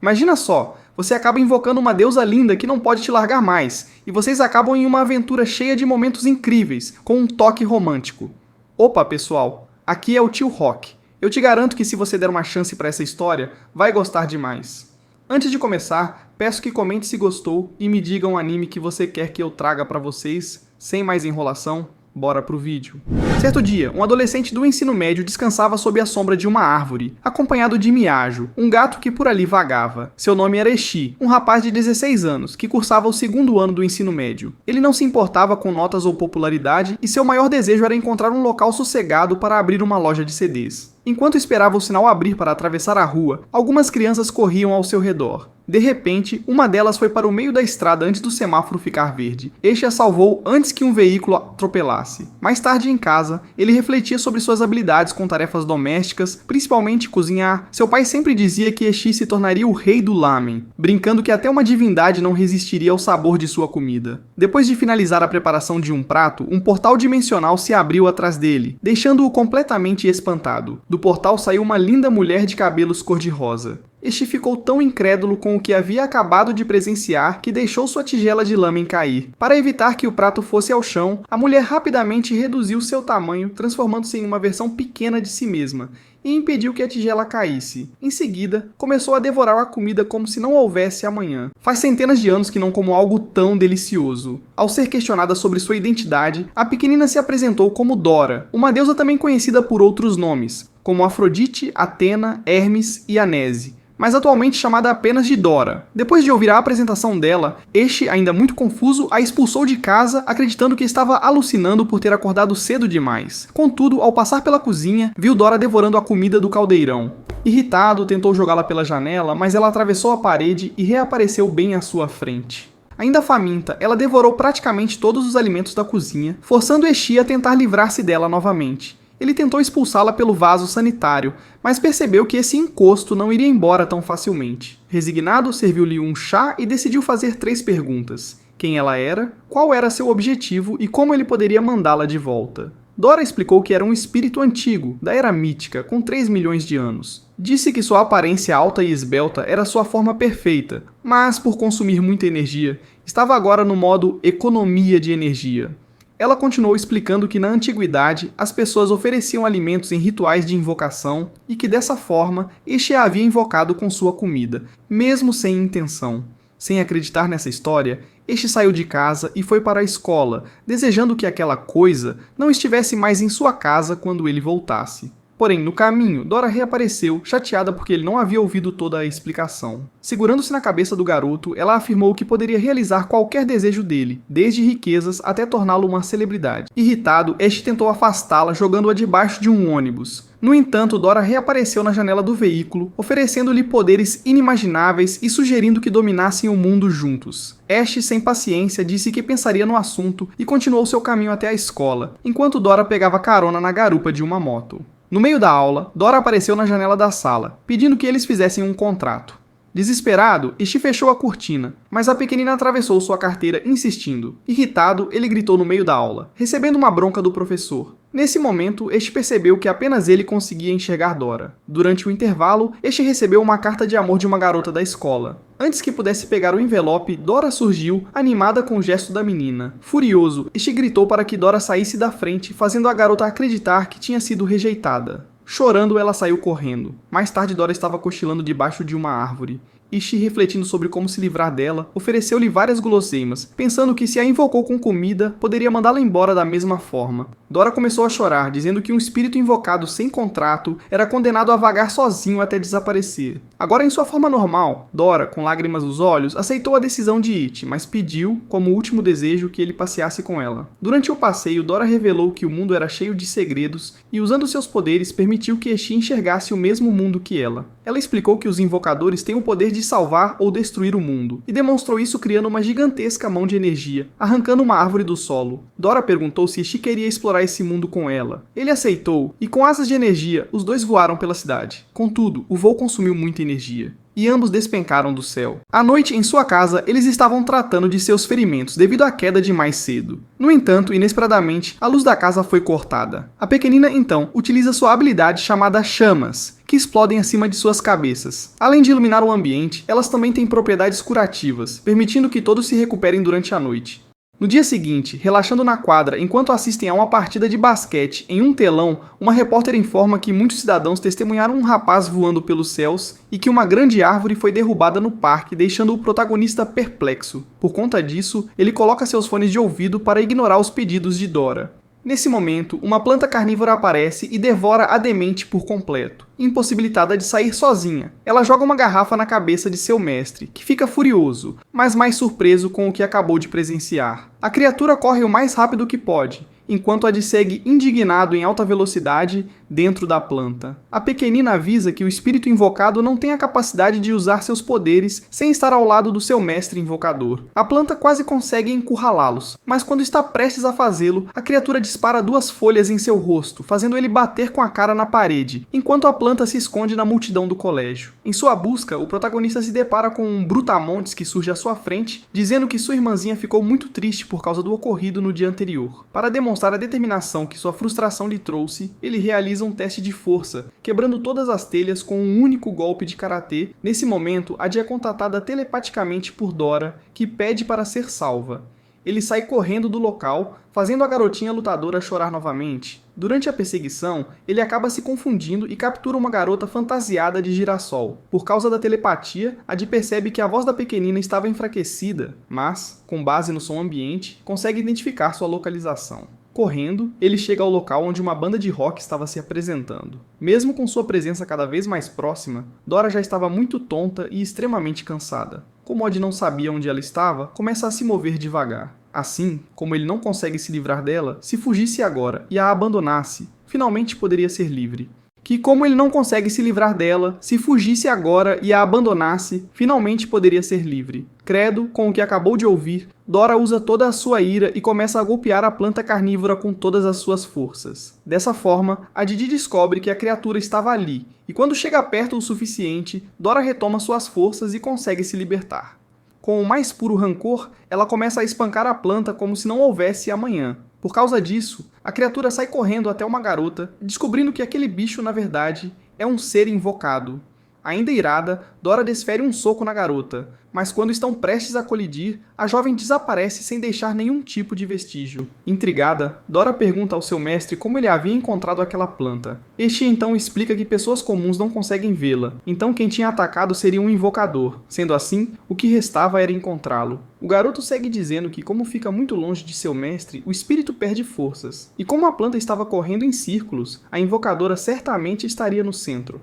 Imagina só, você acaba invocando uma deusa linda que não pode te largar mais, e vocês acabam em uma aventura cheia de momentos incríveis, com um toque romântico. Opa, pessoal, aqui é o Tio Rock. Eu te garanto que se você der uma chance para essa história, vai gostar demais. Antes de começar, peço que comente se gostou e me diga um anime que você quer que eu traga para vocês. Sem mais enrolação, bora pro vídeo. Certo dia, um adolescente do ensino médio descansava sob a sombra de uma árvore, acompanhado de Miyajo, um gato que por ali vagava. Seu nome era Eshi, um rapaz de 16 anos, que cursava o segundo ano do ensino médio. Ele não se importava com notas ou popularidade, e seu maior desejo era encontrar um local sossegado para abrir uma loja de CDs. Enquanto esperava o sinal abrir para atravessar a rua, algumas crianças corriam ao seu redor. De repente, uma delas foi para o meio da estrada antes do semáforo ficar verde. Este a salvou antes que um veículo atropelasse. Mais tarde em casa, ele refletia sobre suas habilidades com tarefas domésticas, principalmente cozinhar. Seu pai sempre dizia que Eshi se tornaria o rei do lamen, brincando que até uma divindade não resistiria ao sabor de sua comida. Depois de finalizar a preparação de um prato, um portal dimensional se abriu atrás dele, deixando-o completamente espantado. Do portal saiu uma linda mulher de cabelos cor-de-rosa. Este ficou tão incrédulo com o que havia acabado de presenciar que deixou sua tigela de lamen cair. Para evitar que o prato fosse ao chão, a mulher rapidamente reduziu seu tamanho, transformando-se em uma versão pequena de si mesma, e impediu que a tigela caísse. Em seguida, começou a devorar a comida como se não houvesse amanhã. Faz centenas de anos que não como algo tão delicioso. Ao ser questionada sobre sua identidade, a pequenina se apresentou como Dora, uma deusa também conhecida por outros nomes, como Afrodite, Atena, Hermes e Anese, mas atualmente chamada apenas de Dora. Depois de ouvir a apresentação dela, Eshi, ainda muito confuso, a expulsou de casa, acreditando que estava alucinando por ter acordado cedo demais. Contudo, ao passar pela cozinha, viu Dora devorando a comida do caldeirão. Irritado, tentou jogá-la pela janela, mas ela atravessou a parede e reapareceu bem à sua frente. Ainda faminta, ela devorou praticamente todos os alimentos da cozinha, forçando Eshi a tentar livrar-se dela novamente. Ele tentou expulsá-la pelo vaso sanitário, mas percebeu que esse encosto não iria embora tão facilmente. Resignado, serviu-lhe um chá e decidiu fazer 3 perguntas. Quem ela era, qual era seu objetivo e como ele poderia mandá-la de volta. Dora explicou que era um espírito antigo, da Era Mítica, com 3 milhões de anos. Disse que sua aparência alta e esbelta era sua forma perfeita, mas, por consumir muita energia, estava agora no modo economia de energia. Ela continuou explicando que na antiguidade as pessoas ofereciam alimentos em rituais de invocação e que dessa forma este a havia invocado com sua comida, mesmo sem intenção. Sem acreditar nessa história, este saiu de casa e foi para a escola, desejando que aquela coisa não estivesse mais em sua casa quando ele voltasse. Porém, no caminho, Dora reapareceu, chateada porque ele não havia ouvido toda a explicação. Segurando-se na cabeça do garoto, ela afirmou que poderia realizar qualquer desejo dele, desde riquezas até torná-lo uma celebridade. Irritado, este tentou afastá-la, jogando-a debaixo de um ônibus. No entanto, Dora reapareceu na janela do veículo, oferecendo-lhe poderes inimagináveis e sugerindo que dominassem o mundo juntos. Ash, sem paciência, disse que pensaria no assunto e continuou seu caminho até a escola, enquanto Dora pegava carona na garupa de uma moto. No meio da aula, Dora apareceu na janela da sala, pedindo que eles fizessem um contrato. Desesperado, Eshi fechou a cortina, mas a pequenina atravessou sua carteira insistindo. Irritado, ele gritou no meio da aula, recebendo uma bronca do professor. Nesse momento, Eshi percebeu que apenas ele conseguia enxergar Dora. Durante o intervalo, Eshi recebeu uma carta de amor de uma garota da escola. Antes que pudesse pegar o envelope, Dora surgiu, animada com o gesto da menina. Furioso, Eshi gritou para que Dora saísse da frente, fazendo a garota acreditar que tinha sido rejeitada. Chorando, ela saiu correndo. Mais tarde, Dora estava cochilando debaixo de uma árvore. Ishi, refletindo sobre como se livrar dela, ofereceu-lhe várias guloseimas, pensando que se a invocou com comida, poderia mandá-la embora da mesma forma. Dora começou a chorar, dizendo que um espírito invocado sem contrato era condenado a vagar sozinho até desaparecer. Agora em sua forma normal, Dora, com lágrimas nos olhos, aceitou a decisão de Ichi, mas pediu, como último desejo, que ele passeasse com ela. Durante o passeio, Dora revelou que o mundo era cheio de segredos e, usando seus poderes, permitiu que Ishi enxergasse o mesmo mundo que ela. Ela explicou que os invocadores têm o poder de salvar ou destruir o mundo, e demonstrou isso criando uma gigantesca mão de energia, arrancando uma árvore do solo. Dora perguntou se Ishi queria explorar esse mundo com ela. Ele aceitou, e com asas de energia, os dois voaram pela cidade. Contudo, o voo consumiu muita energia. e ambos despencaram do céu. À noite, em sua casa, eles estavam tratando de seus ferimentos devido à queda de mais cedo. No entanto, inesperadamente, a luz da casa foi cortada. A pequenina, então, utiliza sua habilidade chamada chamas, que explodem acima de suas cabeças. Além de iluminar o ambiente, elas também têm propriedades curativas, permitindo que todos se recuperem durante a noite. No dia seguinte, relaxando na quadra enquanto assistem a uma partida de basquete em um telão, uma repórter informa que muitos cidadãos testemunharam um rapaz voando pelos céus e que uma grande árvore foi derrubada no parque, deixando o protagonista perplexo. Por conta disso, ele coloca seus fones de ouvido para ignorar os pedidos de Dora. Nesse momento, uma planta carnívora aparece e devora a demente por completo. Impossibilitada de sair sozinha, ela joga uma garrafa na cabeça de seu mestre, que fica furioso, mas mais surpreso com o que acabou de presenciar. A criatura corre o mais rápido que pode, enquanto Ed segue indignado em alta velocidade dentro da planta. A pequenina avisa que o espírito invocado não tem a capacidade de usar seus poderes sem estar ao lado do seu mestre invocador. A planta quase consegue encurralá-los, mas quando está prestes a fazê-lo, a criatura dispara 2 folhas em seu rosto, fazendo ele bater com a cara na parede, enquanto a planta se esconde na multidão do colégio. Em sua busca, o protagonista se depara com um brutamontes que surge à sua frente, dizendo que sua irmãzinha ficou muito triste por causa do ocorrido no dia anterior. Para demonstrar a determinação que sua frustração lhe trouxe, ele realiza um teste de força, quebrando todas as telhas com um único golpe de karatê. Nesse momento, Adi é contatada telepaticamente por Dora, que pede para ser salva. Ele sai correndo do local, fazendo a garotinha lutadora chorar novamente. Durante a perseguição, ele acaba se confundindo e captura uma garota fantasiada de girassol. Por causa da telepatia, Adi percebe que a voz da pequenina estava enfraquecida, mas, com base no som ambiente, consegue identificar sua localização. Correndo, ele chega ao local onde uma banda de rock estava se apresentando. Mesmo com sua presença cada vez mais próxima, Dora já estava muito tonta e extremamente cansada. Como Odd não sabia onde ela estava, começa a se mover devagar. Assim, como ele não consegue se livrar dela, se fugisse agora e a abandonasse, finalmente poderia ser livre. Que como ele não consegue se livrar dela, se fugisse agora e a abandonasse, finalmente poderia ser livre. Credo com o que acabou de ouvir, Dora usa toda a sua ira e começa a golpear a planta carnívora com todas as suas forças. Dessa forma, a Didi descobre que a criatura estava ali, e quando chega perto o suficiente, Dora retoma suas forças e consegue se libertar. Com o mais puro rancor, ela começa a espancar a planta como se não houvesse amanhã. Por causa disso, a criatura sai correndo até uma garota, descobrindo que aquele bicho, na verdade, é um ser invocado. Ainda irada, Dora desfere um soco na garota, mas quando estão prestes a colidir, a jovem desaparece sem deixar nenhum tipo de vestígio. Intrigada, Dora pergunta ao seu mestre como ele havia encontrado aquela planta. Este então explica que pessoas comuns não conseguem vê-la, então quem tinha atacado seria um invocador. Sendo assim, o que restava era encontrá-lo. O garoto segue dizendo que, como fica muito longe de seu mestre, o espírito perde forças. E como a planta estava correndo em círculos, a invocadora certamente estaria no centro.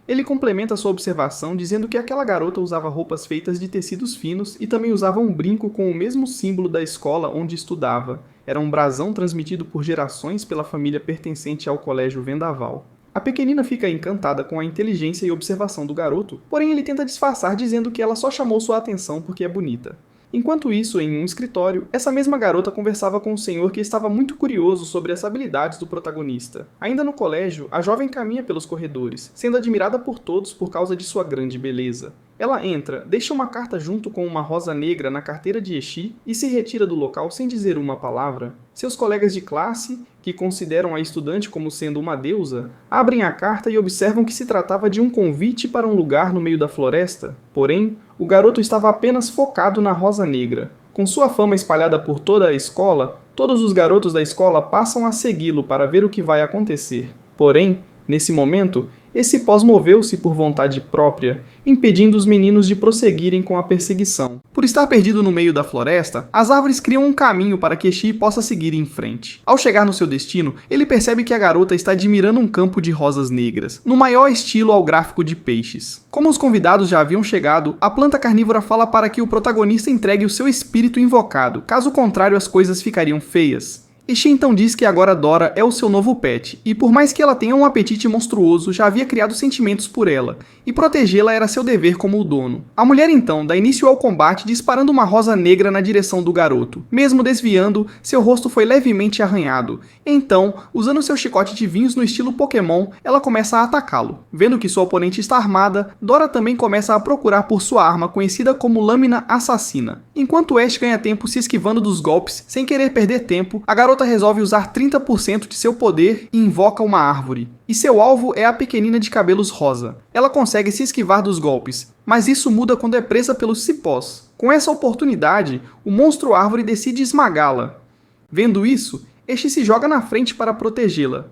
Ele complementa sua observação dizendo que aquela garota usava roupas feitas de tecidos finos e também usava um brinco com o mesmo símbolo da escola onde estudava. Era um brasão transmitido por gerações pela família pertencente ao colégio Vendaval. A pequenina fica encantada com a inteligência e observação do garoto, porém ele tenta disfarçar dizendo que ela só chamou sua atenção porque é bonita. Enquanto isso, em um escritório, essa mesma garota conversava com um senhor que estava muito curioso sobre as habilidades do protagonista. Ainda no colégio, a jovem caminha pelos corredores, sendo admirada por todos por causa de sua grande beleza. Ela entra, deixa uma carta junto com uma rosa negra na carteira de Exi e se retira do local sem dizer uma palavra. Seus colegas de classe, que consideram a estudante como sendo uma deusa, abrem a carta e observam que se tratava de um convite para um lugar no meio da floresta. Porém, o garoto estava apenas focado na rosa negra. Com sua fama espalhada por toda a escola, todos os garotos da escola passam a segui-lo para ver o que vai acontecer. Porém, nesse momento, esse pós moveu-se por vontade própria, impedindo os meninos de prosseguirem com a perseguição. Por estar perdido no meio da floresta, as árvores criam um caminho para que Exi possa seguir em frente. Ao chegar no seu destino, ele percebe que a garota está admirando um campo de rosas negras, no maior estilo ao gráfico de peixes. Como os convidados já haviam chegado, a planta carnívora fala para que o protagonista entregue o seu espírito invocado, caso contrário as coisas ficariam feias. Ash então diz que agora Dora é o seu novo pet, e por mais que ela tenha um apetite monstruoso, já havia criado sentimentos por ela, e protegê-la era seu dever como o dono. A mulher então dá início ao combate disparando uma rosa negra na direção do garoto. Mesmo desviando, seu rosto foi levemente arranhado. Então, usando seu chicote de vinhos no estilo Pokémon, ela começa a atacá-lo. Vendo que sua oponente está armada, Dora também começa a procurar por sua arma conhecida como Lâmina Assassina. Enquanto Ash ganha tempo se esquivando dos golpes, sem querer perder tempo, a garota resolve usar 30% de seu poder e invoca uma árvore. E seu alvo é a pequenina de cabelos rosa. Ela consegue se esquivar dos golpes, mas isso muda quando é presa pelos cipós. Com essa oportunidade, o monstro árvore decide esmagá-la. Vendo isso, Ash se joga na frente para protegê-la.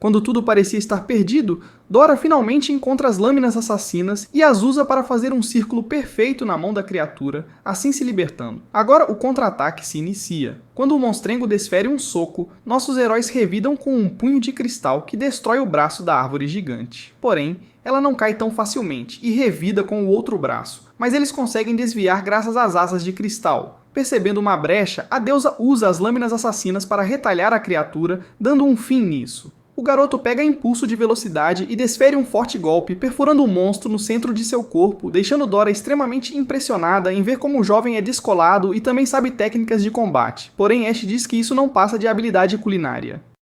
Quando tudo parecia estar perdido, Dora finalmente encontra as lâminas assassinas e as usa para fazer um círculo perfeito na mão da criatura, assim se libertando. Agora o contra-ataque se inicia. Quando o monstrengo desfere um soco, nossos heróis revidam com um punho de cristal que destrói o braço da árvore gigante. Porém, ela não cai tão facilmente e revida com o outro braço, mas eles conseguem desviar graças às asas de cristal. Percebendo uma brecha, a deusa usa as lâminas assassinas para retalhar a criatura, dando um fim nisso. O garoto pega impulso de velocidade e desfere um forte golpe, perfurando o monstro no centro de seu corpo, deixando Dora extremamente impressionada em ver como o jovem é descolado e também sabe técnicas de combate. Porém, Ash diz que isso não passa de habilidade culinária.